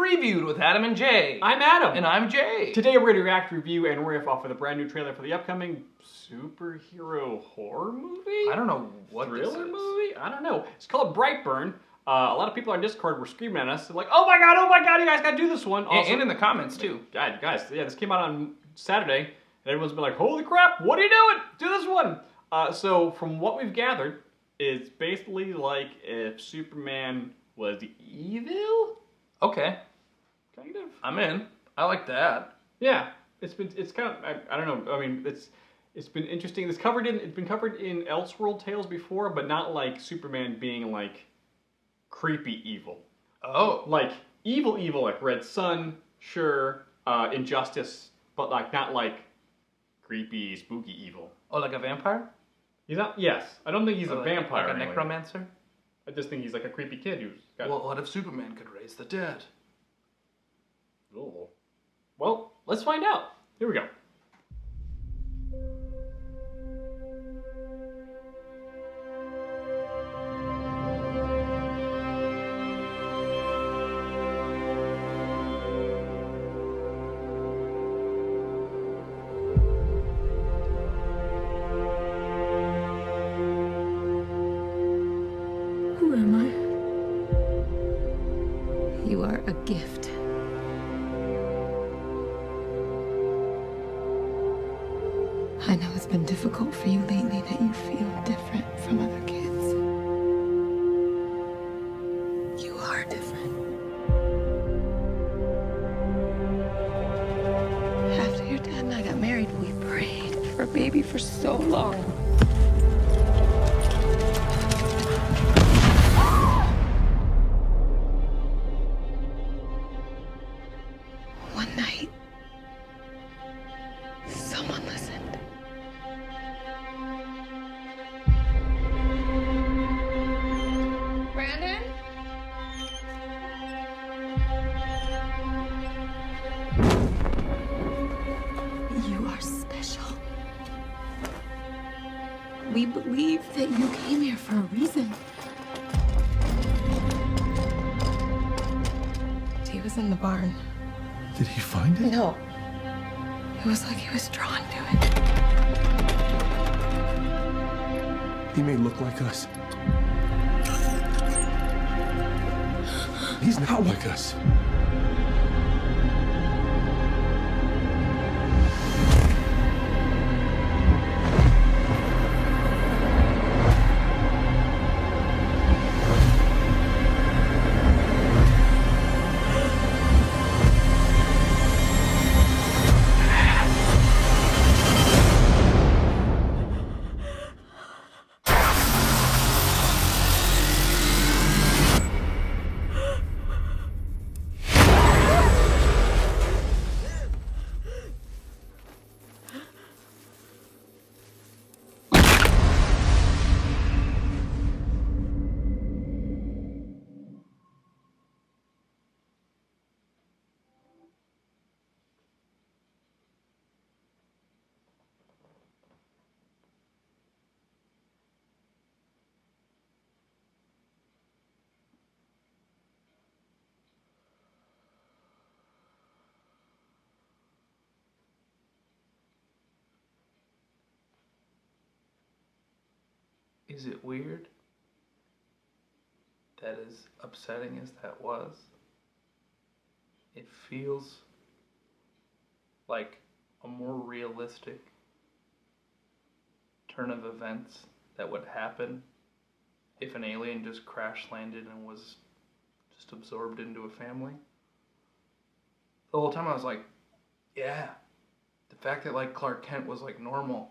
Previewed with Adam and Jay. I'm Adam. And I'm Jay. Today we're going to react, review, and riff off of the brand new trailer for the upcoming superhero horror movie? I don't know what Thriller this is. movie? I don't know. It's called BrightBurn. A lot of people on Discord were screaming at us. They're like, oh my god, you guys gotta do this one. Also, and in the comments too. Guys, yeah, this came out on Saturday, and everyone's been like, holy crap, what are you doing? Do this one. So from what we've gathered, it's basically like if Superman was evil? Okay. Kind of. I'm in. I like that. Yeah. It's kind of, I don't know. I mean, it's been interesting. It's been covered in Elseworld Tales before, but not like Superman being like creepy evil. Oh. Like evil, like Red Sun, sure, Injustice, but like not like creepy, spooky evil. Oh, like a vampire? He's not. Yes, I don't think he's a vampire. Like a anyway. necromancer? I just think he's like a creepy kid who's got. Well, what if Superman could raise the dead? Oh. Well, let's find out. Here we go. Who am I? You are a gift. I know it's been difficult for you lately that you feel different from other kids. You are different. After your dad and I got married, we prayed for a baby for so long. One night, someone listened. Brandon? You are special. We believe that you came here for a reason. He was in the barn. Did he find it? No. It was like he was drawn to it. He may look like us. He's not like us. Is it weird that as upsetting as that was, it feels like a more realistic turn of events that would happen if an alien just crash landed and was just absorbed into a family? The whole time I was like, yeah, the fact that like Clark Kent was like normal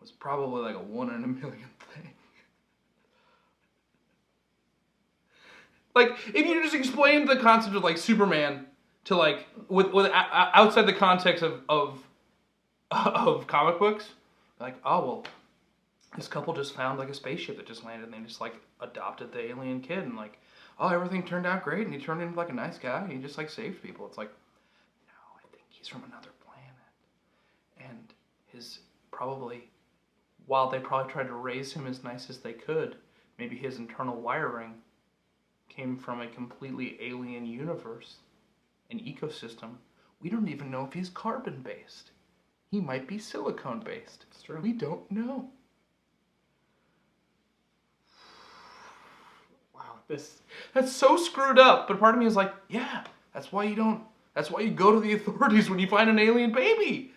was probably like a 1 in a million thing. Like, if you just explained the concept of like Superman to like with outside the context of comic books, like, oh well, this couple just found like a spaceship that just landed and they just like adopted the alien kid and like, oh, everything turned out great and he turned into like a nice guy and he just like saved people. It's like, no, I think he's from another planet. And his probably, while they probably tried to raise him as nice as they could, maybe his internal wiring came from a completely alien universe, an ecosystem. We don't even know if he's carbon-based. He might be silicone-based. It's true. We don't know. Wow, That's so screwed up. But part of me is like, yeah, that's why you go to the authorities when you find an alien baby.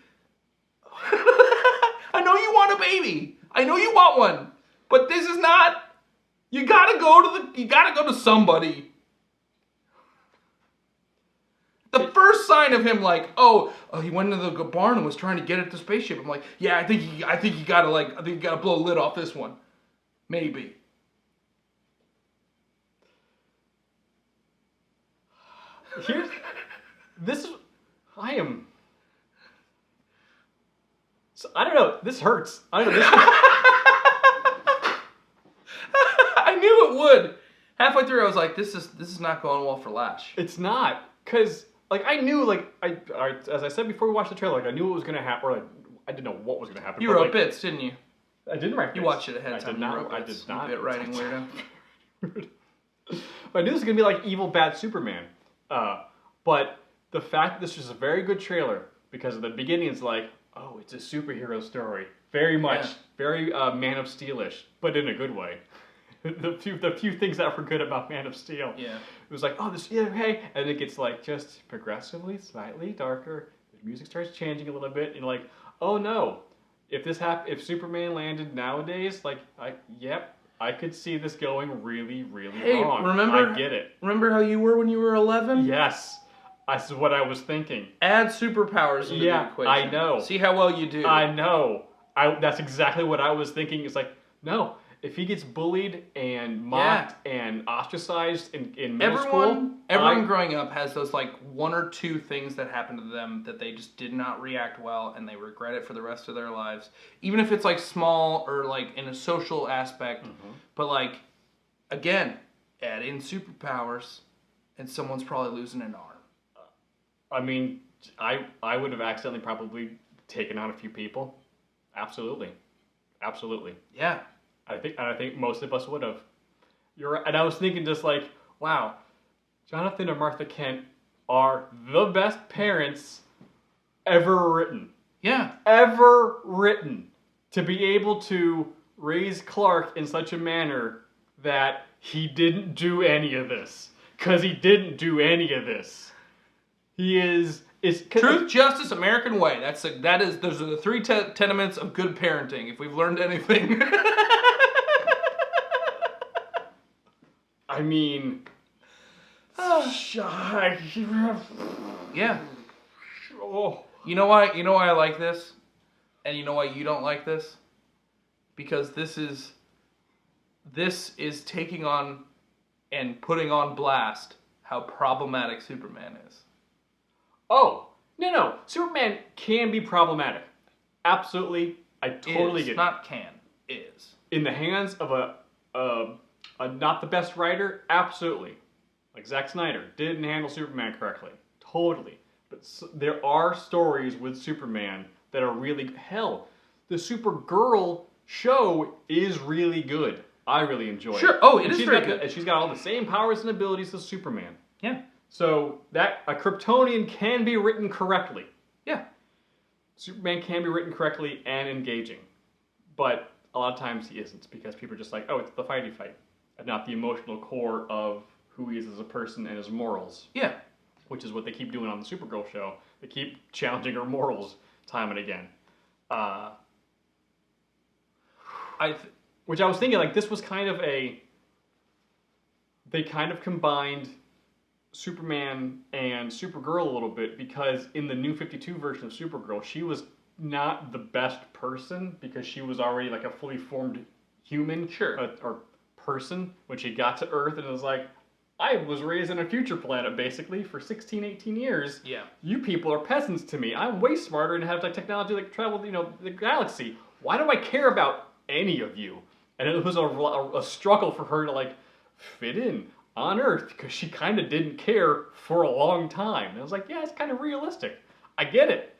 I know you want a baby. I know you want one. But this is not. You gotta go to somebody. The first sign of him, like, he went into the barn and was trying to get at the spaceship. I'm like, yeah, I think you gotta blow a lid off this one. Maybe. I don't know. This hurts. I don't know. I knew it would. Halfway through, I was like, this is not going well for Lash. It's not, cause like I knew, like as I said before we watched the trailer, like I knew what was gonna happen, or like I didn't know what was gonna happen. You wrote bits, didn't you? I didn't write bits. You watched it ahead of time. I did not. You bit writing weirdo. But I knew this was gonna be like evil bad Superman. But the fact that this was a very good trailer, because at the beginning it's like, oh, it's a superhero story, very much, very Man of Steel-ish, but in a good way. The few things that were good about Man of Steel. Yeah. It was like, oh, okay, and it gets like just progressively, slightly darker. The music starts changing a little bit, and like, oh no, if Superman landed nowadays, like, I could see this going really, really wrong. I get it. Remember how you were when you were 11? Yes. That's what I was thinking. Add superpowers into the equation. I know. See how well you do. I know. That's exactly what I was thinking. It's like, no, if he gets bullied and mocked and ostracized in middle school. Everyone growing up has those like one or two things that happen to them that they just did not react well and they regret it for the rest of their lives. Even if it's like small or like in a social aspect. Mm-hmm. But like, again, add in superpowers and someone's probably losing an arm. I mean, I would have accidentally probably taken out a few people. Absolutely. Yeah. I think most of us would have. You're right. And I was thinking just like, wow, Jonathan and Martha Kent are the best parents ever written. Yeah. Ever written. To be able to raise Clark in such a manner that he didn't do any of this. Because he didn't do any of this. He is truth, justice, American way. Those are the three tenements of good parenting. If we've learned anything, I mean, yeah. Oh. You know why I like this, and you know why you don't like this, because this is taking on and putting on blast how problematic Superman is. Oh, no. Superman can be problematic. Absolutely. I totally get it. Not can. Is. In the hands of a not the best writer? Absolutely. Like Zack Snyder didn't handle Superman correctly. Totally. But there are stories with Superman that are really... Hell, the Supergirl show is really good. I really enjoy it. Sure. Oh, it is very good. And she's got all the same powers and abilities as Superman. Yeah. So that a Kryptonian can be written correctly. Yeah. Superman can be written correctly and engaging. But a lot of times he isn't because people are just like, oh, it's the fighty fight. And not the emotional core of who he is as a person and his morals. Yeah. Which is what they keep doing on the Supergirl show. They keep challenging her morals time and again. Which I was thinking, like, this was kind of they kind of combined Superman and Supergirl a little bit because in the New 52 version of Supergirl, she was not the best person because she was already like a fully formed human or person when she got to Earth and it was like, I was raised in a future planet basically for 16, 18 years. Yeah. You people are peasants to me. I'm way smarter and have like technology that travel, the galaxy. Why do I care about any of you? And it was a struggle for her to like fit in on Earth because she kind of didn't care for a long time. And I was like, yeah, it's kind of realistic. I get it.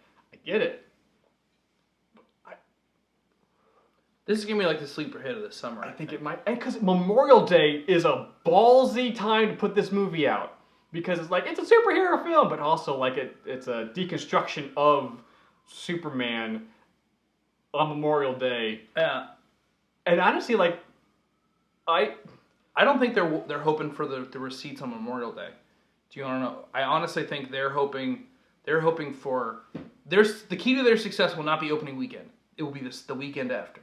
This is gonna be like the sleeper hit of the summer. I think it might, because Memorial Day is a ballsy time to put this movie out. Because it's like, it's a superhero film, but also like it's a deconstruction of Superman on Memorial Day. Yeah. And honestly, like, I don't think they're hoping for the receipts on Memorial Day. Do you want to know? I honestly think they're hoping for the key to their success will not be opening weekend. It will be the weekend after.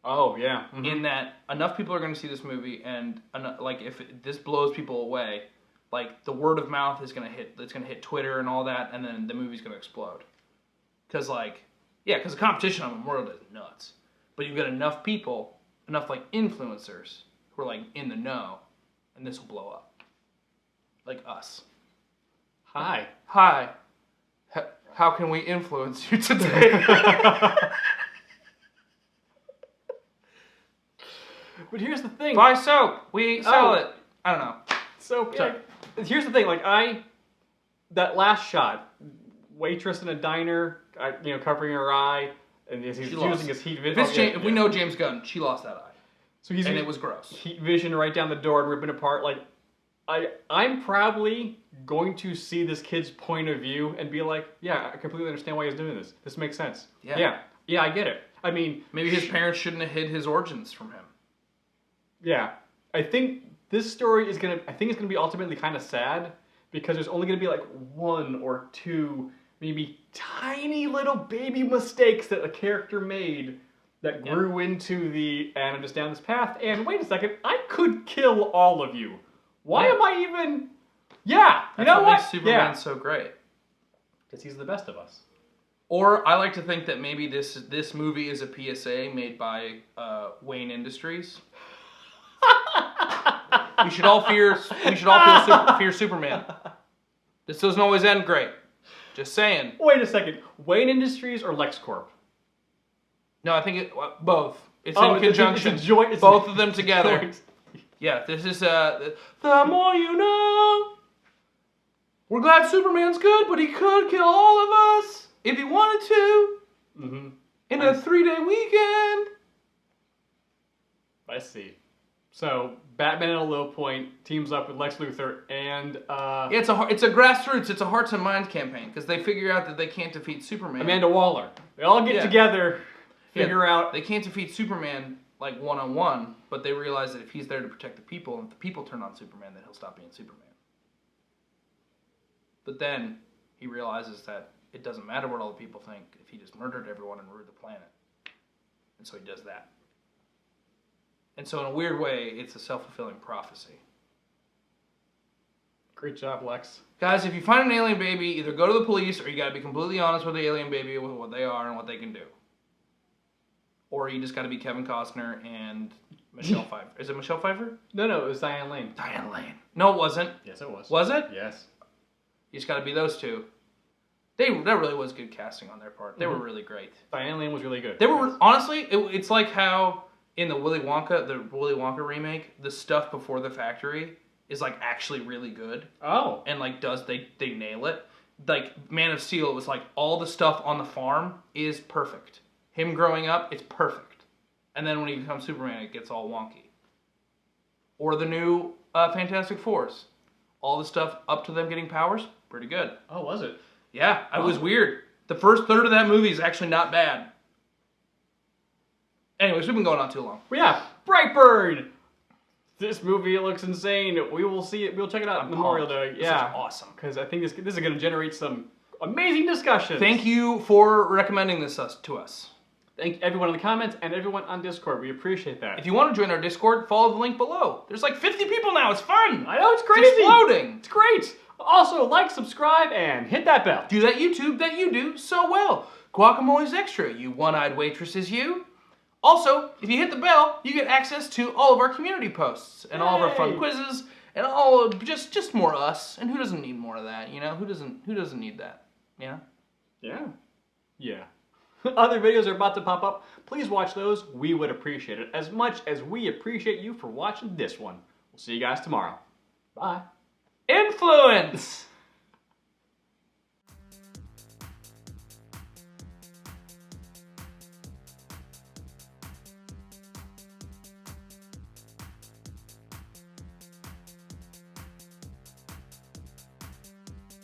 Oh yeah. Mm-hmm. In that enough people are going to see this movie, and like if this blows people away, like the word of mouth is going to hit. It's going to hit Twitter and all that, and then the movie's going to explode. Because because the competition on Memorial Day is nuts. But you've got enough people, enough like influencers who are like in the know, and this will blow up. Like us. Hi. How can we influence you today? But here's the thing. Buy soap. We sell it. I don't know. So Sorry. here's the thing. Like that last shot, waitress in a diner, covering her eye, and he's using his heat vision. If we know James Gunn, she lost that eye. So it was gross. Heat vision right down the door and ripping apart. Like I'm probably going to see this kid's point of view and be like, yeah, I completely understand why he's doing this. This makes sense. Yeah, I get it. I mean, maybe his parents shouldn't have hid his origins from him. Yeah, I think this story is gonna be ultimately kind of sad because there's only gonna be like one or two, maybe tiny little baby mistakes that a character made that grew into and I'm just down this path. And wait a second, I could kill all of you. Why am I even? Yeah, you know what? Makes Superman so great. Because he's the best of us. Or I like to think that maybe this movie is a PSA made by Wayne Industries. We should all fear Superman. This doesn't always end great. Just saying. Wait a second. Wayne Industries or LexCorp? No, I think both. It's in conjunction. It's a joint. Both of them together. Yeah, this is the more you know. We're glad Superman's good, but he could kill all of us if he wanted to. Mm-hmm. In a 3-day weekend. I see. So Batman at a low point teams up with Lex Luthor and it's a grassroots, it's a hearts and minds campaign because they figure out that they can't defeat Superman. Amanda Waller. They all get together, figure out they can't defeat Superman like one-on-one, but they realize that if he's there to protect the people, and if the people turn on Superman, then he'll stop being Superman. But then he realizes that it doesn't matter what all the people think if he just murdered everyone and ruined the planet. And so he does that. And so in a weird way, it's a self-fulfilling prophecy. Great job, Lex. Guys, if you find an alien baby, either go to the police or you gotta be completely honest with the alien baby with what they are and what they can do. Or you just gotta be Kevin Costner and Michelle Pfeiffer. Is it Michelle Pfeiffer? No, it was Diane Lane. Diane Lane. No, it wasn't. Yes, it was. Was it? Yes. You just gotta be those two. That really was good casting on their part. They were really great. Diane Lane was really good. They were, honestly, it's like how in the Willy Wonka remake, the stuff before the factory is like actually really good. Oh. And like they nail it. Like Man of Steel, it was like all the stuff on the farm is perfect. Him growing up, it's perfect. And then when he becomes Superman, it gets all wonky. Or the new Fantastic Fours. All the stuff up to them getting powers, pretty good. Oh, was it? Yeah, it was weird. The first third of that movie is actually not bad. Anyways, we've been going on too long. Well, yeah, BrightBurn! This movie looks insane. We will see it. We'll check it out on Memorial Day. Yeah, awesome. Because I think this is going to generate some amazing discussions. Thank you for recommending this to us. Thank everyone in the comments and everyone on Discord. We appreciate that. If you want to join our Discord, follow the link below. There's like 50 people now. It's fun. I know, it's crazy. It's exploding. It's great. Also, like, subscribe, and hit that bell. Do that YouTube that you do so well. Guacamole's extra, you one-eyed waitresses, you. Also, if you hit the bell, you get access to all of our community posts and all of our fun quizzes and all of just more us. And who doesn't need more of that? You know, who doesn't need that? You know? Yeah. Other videos are about to pop up. Please watch those. We would appreciate it as much as we appreciate you for watching this one. We'll see you guys tomorrow. Bye. Influence!